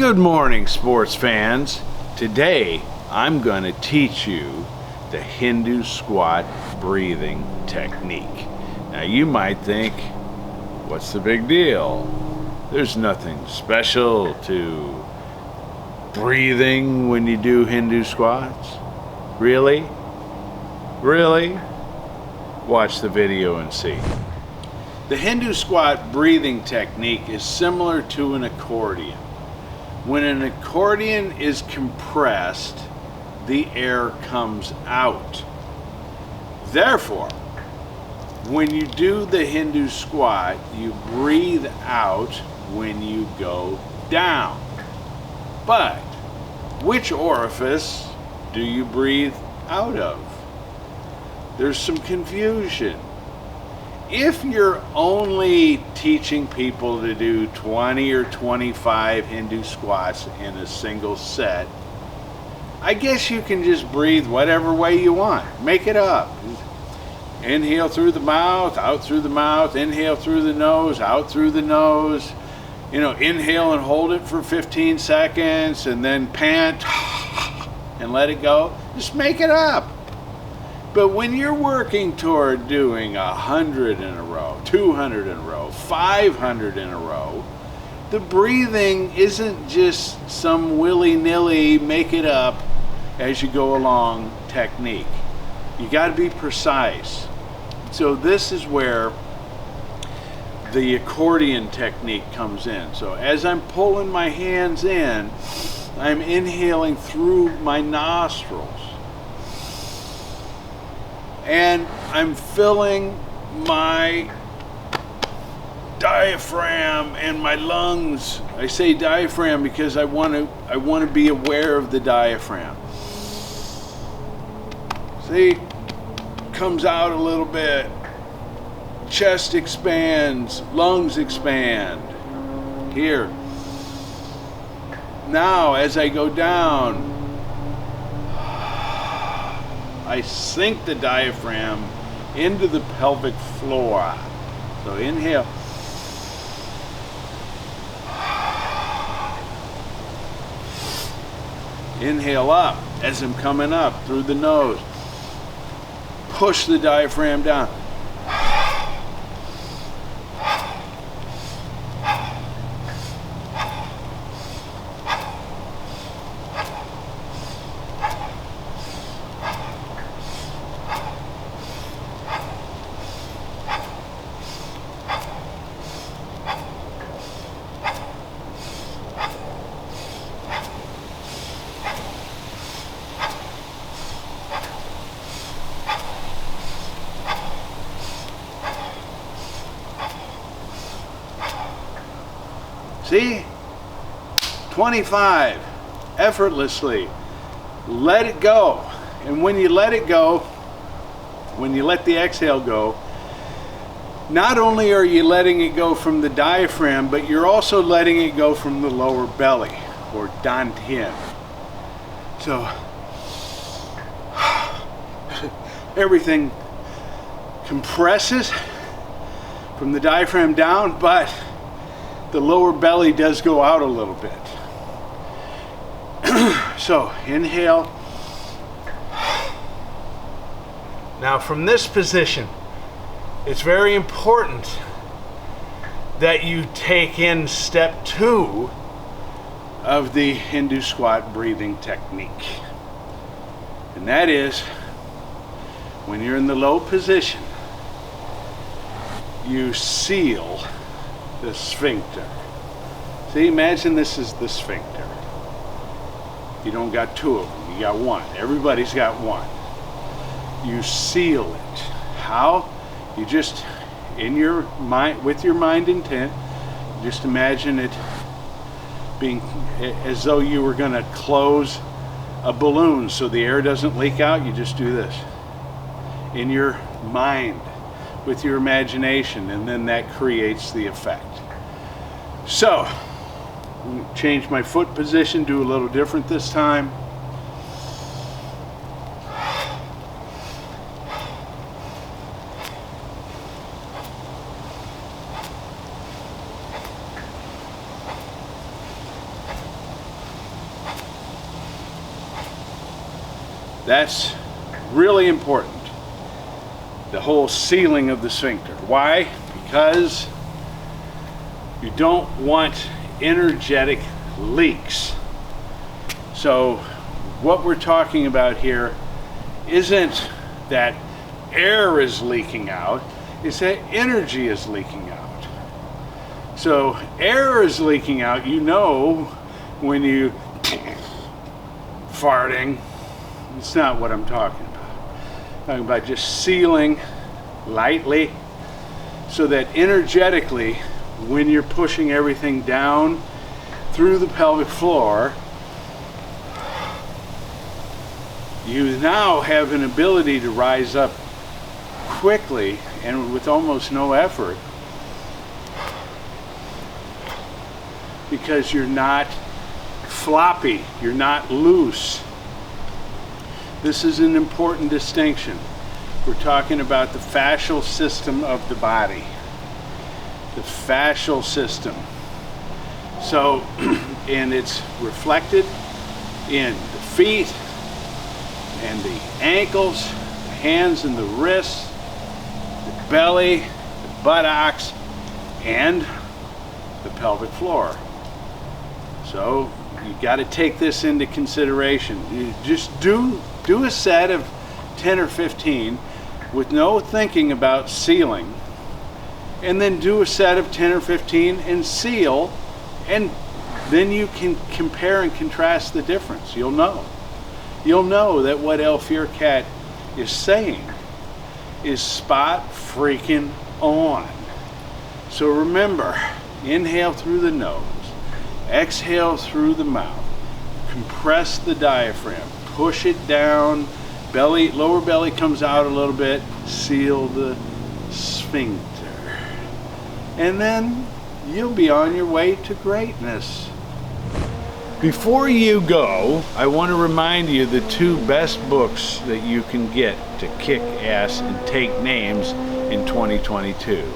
Good morning, sports fans. Today, I'm going to teach you the Hindu squat breathing technique. Now, you might think, what's the big deal? There's nothing special to breathing when you do Hindu squats. Really? Really? Watch the video and see. The Hindu squat breathing technique is similar to an accordion. When an accordion is compressed, the air comes out. Therefore, when you do the Hindu squat, you breathe out when you go down. But which orifice do you breathe out of? There's some confusion. If you're only teaching people to do 20 or 25 Hindu squats in a single set, I guess you can just breathe whatever way you want. Make it up. Inhale through the mouth, out through the mouth, inhale through the nose, out through the nose. Inhale and hold it for 15 seconds and then pant and let it go. Just make it up. But when you're working toward doing 100 in a row, 200 in a row, 500 in a row, the breathing isn't just some willy-nilly make it up as you go along technique. You got to be precise. So this is where the accordion technique comes in. So as I'm pulling my hands in, I'm inhaling through my nostrils. And I'm filling my diaphragm and my lungs. I say diaphragm because I want to be aware of the diaphragm. See, comes out a little bit. Chest expands, lungs expand. Here. Now, as I go down, I sink the diaphragm into the pelvic floor. So inhale. Inhale up as I'm coming up through the nose. Push the diaphragm down. See? 25. Effortlessly. Let it go. And when you let it go, when you let the exhale go, not only are you letting it go from the diaphragm, but you're also letting it go from the lower belly, or dantian. So, everything compresses from the diaphragm down, but the lower belly does go out a little bit. So inhale. Now from this position, it's very important that you take in step 2 of the Hindu squat breathing technique. And that is, when you're in the low position, you seal the sphincter. See, imagine this is the sphincter. You don't got 2 of them, you got 1. Everybody's got 1. You seal it. How? You just, in your mind, with your mind intent, just imagine it being as though you were going to close a balloon so the air doesn't leak out. You just do this in your mind with your imagination, and then that creates the effect. So, change my foot position, do a little different this time. That's really important. The whole sealing of the sphincter. Why? Because you don't want energetic leaks. So what we're talking about here isn't that air is leaking out, it's that energy is leaking out. So air is leaking out, you know, when you farting. It's not what I'm talking about. I'm talking about just sealing lightly so that energetically, when you're pushing everything down through the pelvic floor, you now have an ability to rise up quickly and with almost no effort, because you're not floppy, you're not loose. This is an important distinction. We're talking about the fascial system of the body. The fascial system. So, and it's reflected in the feet and the ankles, the hands and the wrists, the belly, the buttocks, and the pelvic floor. So you got to take this into consideration. You just do a set of 10 or 15 with no thinking about sealing, and then do a set of 10 or 15 and seal, and then you can compare and contrast the difference. You'll know that what El Furey is saying is spot freaking on. So remember, inhale through the nose, exhale through the mouth, compress the diaphragm, push it down, belly, lower belly comes out a little bit, seal the sphincter, and then you'll be on your way to greatness. Before you go, I want to remind you the two best books that you can get to kick ass and take names in 2022.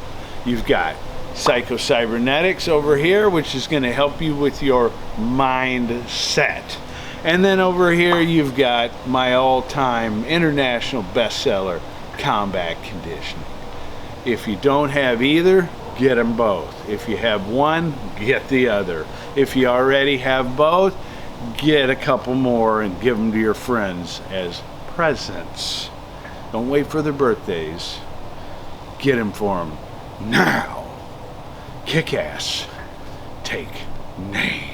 You've got Psycho-Cybernetics over here, which is going to help you with your mindset. And then over here you've got my all-time international bestseller, Combat Conditioning. If you don't have either, get them both. If you have one, get the other. If you already have both, get a couple more and give them to your friends as presents. Don't wait for their birthdays. Get them for them now. Kick ass. Take names.